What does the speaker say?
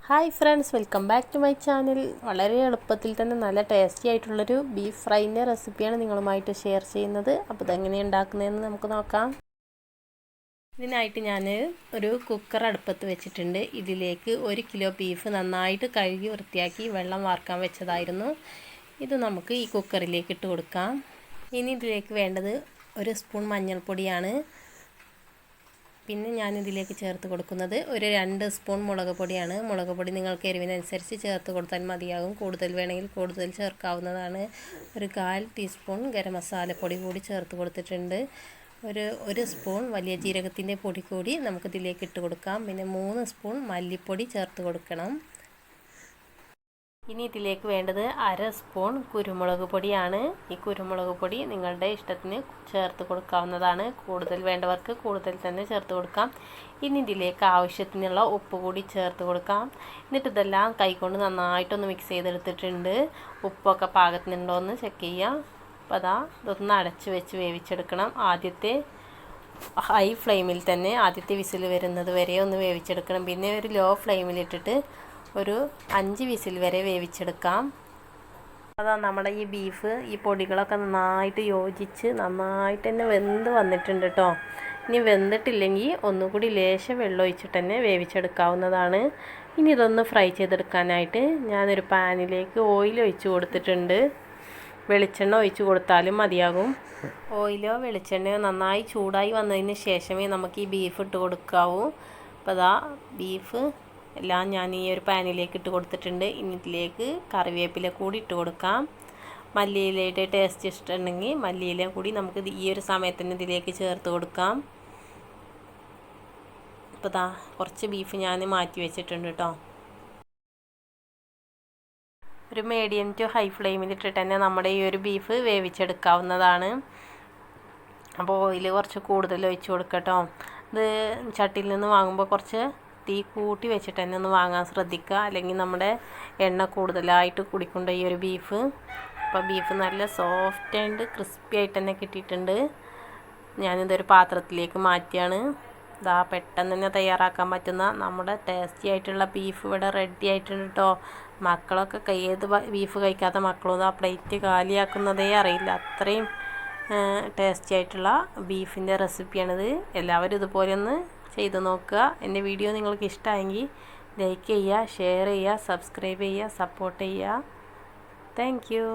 Hi friends, welcome back to my channel. വളരെ എളുപ്പത്തിൽ തന്നെ നല്ല ടേസ്റ്റി ആയിട്ടുള്ളൊരു ബീഫ് ഫ്രൈൻ്റെ റെസിപ്പിയാണ് നിങ്ങളുമായിട്ട് ഷെയർ ചെയ്യുന്നത്. അപ്പോൾ ഇതെങ്ങനെയാണ് ഉണ്ടാക്കുന്നതെന്ന് നമുക്ക് നോക്കാം. ഇതിനായിട്ട് ഞാൻ ഒരു കുക്കർ അടുപ്പത്ത് വെച്ചിട്ടുണ്ട്. ഇതിലേക്ക് 1 കിലോ ബീഫ് നന്നായിട്ട് കഴുകി വൃത്തിയാക്കി വെള്ളം വാർക്കാൻ വെച്ചതായിരുന്നു. ഇത് നമുക്ക് ഈ കുക്കറിലേക്ക് ഇട്ട് കൊടുക്കാം. ഇനി ഇതിലേക്ക് വേണ്ടത് 1 സ്പൂൺ മഞ്ഞൾപ്പൊടിയാണ്. പിന്നെ ഞാനിതിലേക്ക് ചേർത്ത് കൊടുക്കുന്നത് 2 സ്പൂൺ മുളക് പൊടിയാണ്. മുളക് പൊടി നിങ്ങൾക്ക് എരിവിനനുസരിച്ച് ചേർത്ത് കൊടുത്താൽ മതിയാകും. കൂടുതൽ വേണമെങ്കിൽ കൂടുതൽ ചേർക്കാവുന്നതാണ്. 1/4 ടീസ്പൂൺ ഗരം മസാലപ്പൊടി കൂടി ചേർത്ത് കൊടുത്തിട്ടുണ്ട്. ഒരു സ്പൂൺ വലിയ ജീരകത്തിൻ്റെ പൊടി കൂടി നമുക്കിതിലേക്ക് ഇട്ട് കൊടുക്കാം. പിന്നെ 3 സ്പൂൺ മല്ലിപ്പൊടി ചേർത്ത് കൊടുക്കണം. ഇനി ഇതിലേക്ക് വേണ്ടത് 1/2 സ്പൂൺ കുരുമുളക് പൊടിയാണ്. ഈ കുരുമുളക് പൊടി നിങ്ങളുടെ ഇഷ്ടത്തിന് ചേർത്ത് കൊടുക്കാവുന്നതാണ്. കൂടുതൽ വേണ്ടവർക്ക് കൂടുതൽ തന്നെ ചേർത്ത് കൊടുക്കാം. ഇനി ഇതിലേക്ക് ആവശ്യത്തിനുള്ള ഉപ്പ് കൂടി ചേർത്ത് കൊടുക്കാം. എന്നിട്ട് ഇതെല്ലാം കൈകൊണ്ട് നന്നായിട്ടൊന്ന് മിക്സ് ചെയ്തെടുത്തിട്ടുണ്ട്. ഉപ്പൊക്കെ പാകത്തിനുണ്ടോ എന്ന് ചെക്ക് ചെയ്യാം. അപ്പോൾ ഇതൊന്ന് അടച്ച് വെച്ച് വേവിച്ചെടുക്കണം. ആദ്യത്തെ ഹൈ ഫ്ലെയിമിൽ തന്നെ ആദ്യത്തെ വിസിൽ വരുന്നത് വരെ ഒന്ന് വേവിച്ചെടുക്കണം. പിന്നെ ഒരു ലോ ഫ്ലെയിമിലിട്ടിട്ട് ഒരു 5 വിസിൽ വരെ വേവിച്ചെടുക്കാം. നമ്മുടെ ഈ ബീഫ് ഈ പൊടികളൊക്കെ നന്നായിട്ട് യോജിച്ച് നന്നായിട്ട് തന്നെ വെന്ത് വന്നിട്ടുണ്ട് കേട്ടോ. ഇനി വെന്തിട്ടില്ലെങ്കിൽ ഒന്നുകൂടി ലേശം വെള്ളം ഒഴിച്ചിട്ട് തന്നെ വേവിച്ചെടുക്കാവുന്നതാണ്. ഇനി ഇതൊന്ന് ഫ്രൈ ചെയ്തെടുക്കാനായിട്ട് ഞാനൊരു പാനിലേക്ക് ഓയിൽ ഒഴിച്ച് കൊടുത്തിട്ടുണ്ട്. വെളിച്ചെണ്ണ ഒഴിച്ച് കൊടുത്താലും മതിയാകും. ഓയിലോ വെളിച്ചെണ്ണയോ നന്നായി ചൂടായി വന്നതിന് ശേഷമേ നമുക്ക് ഈ ബീഫ് ഇട്ട് കൊടുക്കാവൂ. അപ്പോൾ ബീഫ് എല്ലാം ഞാൻ ഈ ഒരു പാനിലേക്ക് ഇട്ട് കൊടുത്തിട്ടുണ്ട്. ഇനി ഇതിലേക്ക് കറിവേപ്പില കൂടി ഇട്ട് കൊടുക്കാം. മല്ലിയിലയുടെ ടേസ്റ്റ് ഇഷ്ടമുണ്ടെങ്കിൽ മല്ലിയില കൂടി നമുക്ക് ഈ ഒരു സമയത്ത് തന്നെ ഇതിലേക്ക് ചേർത്ത് കൊടുക്കാം. ഇപ്പോൾ കുറച്ച് ബീഫ് ഞാൻ മാറ്റി വെച്ചിട്ടുണ്ട് കേട്ടോ. ഒരു മീഡിയം ടു ഹൈ ഫ്ലെയിമിലിട്ടിട്ട് തന്നെ നമ്മുടെ ഈ ഒരു ബീഫ് വേവിച്ചെടുക്കാവുന്നതാണ്. അപ്പോൾ ഓയിൽ കുറച്ച് കൂടുതൽ ഒഴിച്ച് കൊടുക്കട്ടോ. ഇത് ചട്ടിയിൽ നിന്ന് വാങ്ങുമ്പോൾ കുറച്ച് തീ കൂട്ടി വെച്ചിട്ട് തന്നെ ഒന്ന് വാങ്ങാൻ ശ്രദ്ധിക്കുക. അല്ലെങ്കിൽ നമ്മുടെ എണ്ണ കൂടുതലായിട്ട് കുടിക്കൊണ്ട് ഈ ഒരു ബീഫ്. അപ്പോൾ ബീഫ് നല്ല സോഫ്റ്റ് ആൻഡ് ക്രിസ്പി ആയിട്ട് തന്നെ കിട്ടിയിട്ടുണ്ട്. ഞാനിതൊരു പാത്രത്തിലേക്ക് മാറ്റിയാണ്. പെട്ടെന്ന് തന്നെ തയ്യാറാക്കാൻ പറ്റുന്ന നമ്മുടെ ടേസ്റ്റി ആയിട്ടുള്ള ബീഫ് ഇവിടെ റെഡി ആയിട്ടുണ്ട് കേട്ടോ. മക്കളൊക്കെ ഏത് ബീഫ് കഴിക്കാത്ത മക്കളും പ്ലേറ്റ് കാലിയാക്കുന്നതേ അറിയില്ല. അത്രയും ടേസ്റ്റി ആയിട്ടുള്ള ബീഫിൻ്റെ റെസിപ്പിയാണിത്. എല്ലാവരും ഇതുപോലെ ഒന്ന് ചെയ്ത് നോക്കുക. എൻ്റെ വീഡിയോ നിങ്ങൾക്ക് ഇഷ്ടമായെങ്കിൽ ലൈക്ക് ചെയ്യുക, ഷെയർ ചെയ്യുക, സബ്സ്ക്രൈബ് ചെയ്യുക, സപ്പോർട്ട് ചെയ്യുക. Thank you.